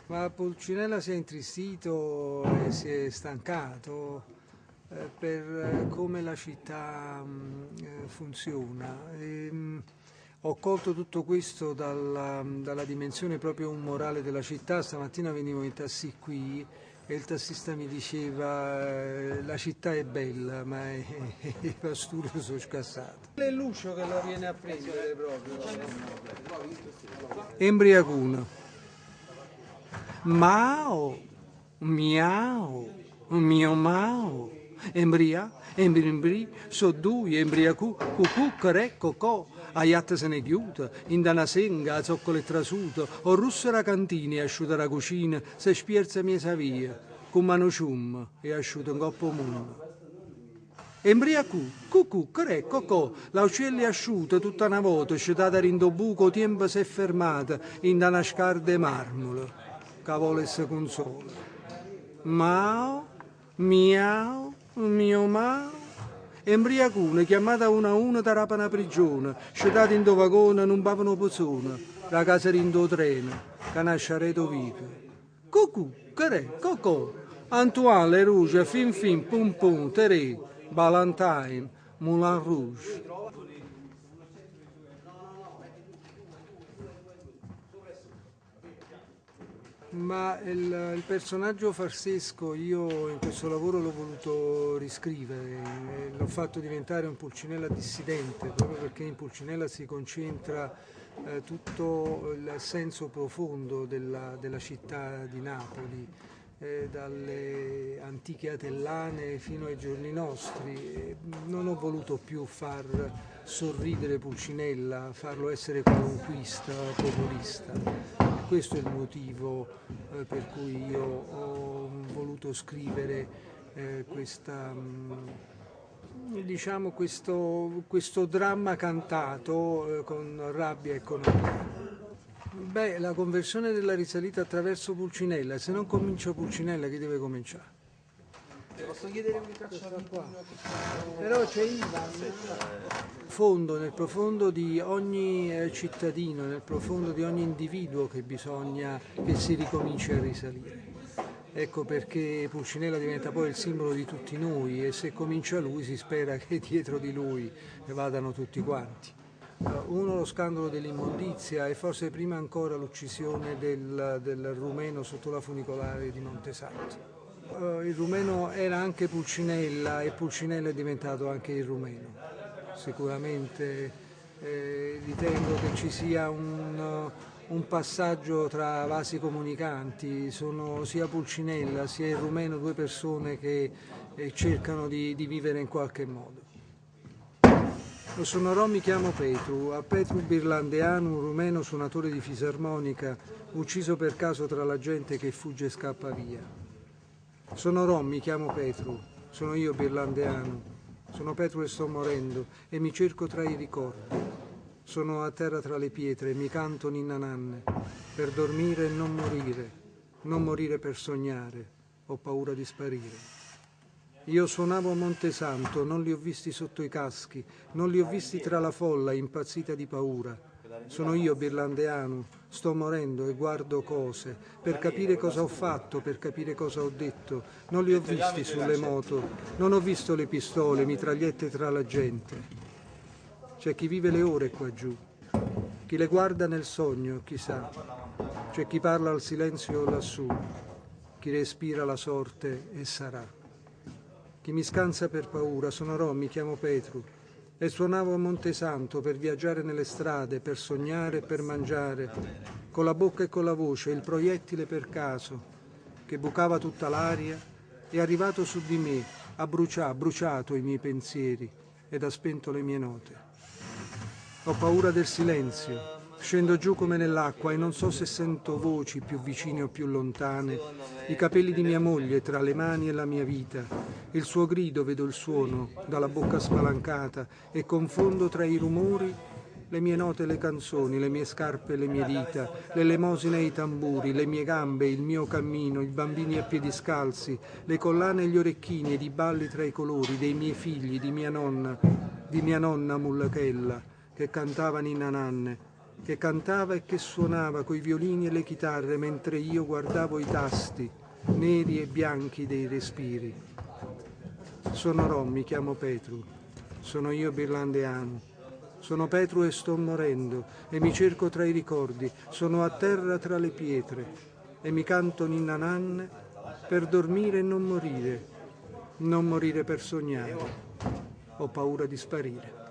Ma Pulcinella si è intristito e si è stancato per come la città funziona. Ho colto tutto questo dalla dimensione proprio umorale della città. Stamattina venivo in taxi qui e il tassista mi diceva la città è bella, ma i pastori sono scassati. È l'uscio che lo viene a prendere proprio. Embriacuno. Mao, miau, mio mao, embria, embri, so due, embriacu, cucù, care, cocò, aiatta se ne chiude, in dana senga, a zoccole trasuto, o russa cantini, asciuta la cucina, se spierza mia via, con mano cium, e asciuta un coppo mondo. Embriacu, cucù, care, cocò, l'aucelli asciuta tutta una volta, sciutata rindo buco, tempo si è fermata, in dana scarde marmolo. Cavoles consola. Mao, miau, mio mao. Embriacune, chiamata uno a uno, tarapa una prigione, scettati in do vagone, non bavano pozzone, la casa rindo treno, canasciareto vivo. Cucù, care, cocò, Antoine, Le Rouge, fin fin, pum pum, terè, Valentine, Moulin Rouge. Ma il personaggio farsesco io in questo lavoro l'ho voluto riscrivere, l'ho fatto diventare un Pulcinella dissidente, proprio perché in Pulcinella si concentra tutto il senso profondo della città di Napoli, dalle antiche Atellane fino ai giorni nostri. Non ho voluto più far sorridere Pulcinella, farlo essere qualunquista, populista. Questo è il motivo per cui io ho voluto scrivere diciamo questo dramma cantato con rabbia e con amore. Beh, la conversione della risalita attraverso Pulcinella, se non comincia Pulcinella chi deve cominciare? Posso chiedere un cacciavite Qua. Però c'è nel profondo di ogni cittadino, nel profondo di ogni individuo che bisogna che si ricominci a risalire. Ecco perché Pulcinella diventa poi il simbolo di tutti noi e se comincia lui si spera che dietro di lui vadano tutti quanti. Uno, lo scandalo dell'immondizia e forse prima ancora l'uccisione del rumeno sotto la funicolare di Montesanto. Il rumeno era anche Pulcinella e Pulcinella è diventato anche il rumeno. Sicuramente ritengo che ci sia un passaggio tra vasi comunicanti, sono sia Pulcinella sia il rumeno due persone che cercano di vivere in qualche modo. Sono Rom, mi chiamo Petru, a Petru Birlandeanu, un rumeno suonatore di fisarmonica, ucciso per caso tra la gente che fugge e scappa via. Sono Rom, mi chiamo Petru, sono io Birlandeanu, sono Petru e sto morendo e mi cerco tra i ricordi. Sono a terra tra le pietre e mi canto ninna nanne, per dormire e non morire per sognare, ho paura di sparire. Io suonavo a Montesanto, non li ho visti sotto i caschi, non li ho visti tra la folla impazzita di paura. Sono io Birlandeanu, sto morendo e guardo cose, per capire cosa ho fatto, per capire cosa ho detto. Non li ho visti sulle moto, non ho visto le pistole, mitragliette tra la gente. C'è chi vive le ore qua giù, chi le guarda nel sogno, chissà. C'è chi parla al silenzio lassù, chi respira la sorte e sarà. Chi mi scansa per paura, sono Rom, mi chiamo Petru e suonavo a Montesanto per viaggiare nelle strade, per sognare e per mangiare, con la bocca e con la voce, il proiettile per caso, che bucava tutta l'aria, è arrivato su di me, ha bruciato i miei pensieri ed ha spento le mie note. Ho paura del silenzio, scendo giù come nell'acqua e non so se sento voci più vicine o più lontane, i capelli di mia moglie tra le mani e la mia vita, il suo grido vedo il suono dalla bocca spalancata e confondo tra i rumori le mie note e le canzoni, le mie scarpe e le mie dita, l'elemosina e i tamburi, le mie gambe, il mio cammino, i bambini a piedi scalzi, le collane e gli orecchini ed i balli tra i colori dei miei figli, di mia nonna Mullachella, che cantava ninna nanne che cantava e che suonava coi violini e le chitarre mentre io guardavo i tasti neri e bianchi dei respiri. Sono rom, mi chiamo Petru, sono io birlandeano. Sono Petru e sto morendo e mi cerco tra i ricordi, sono a terra tra le pietre e mi canto ninna nanne per dormire e non morire per sognare. Ho paura di sparire.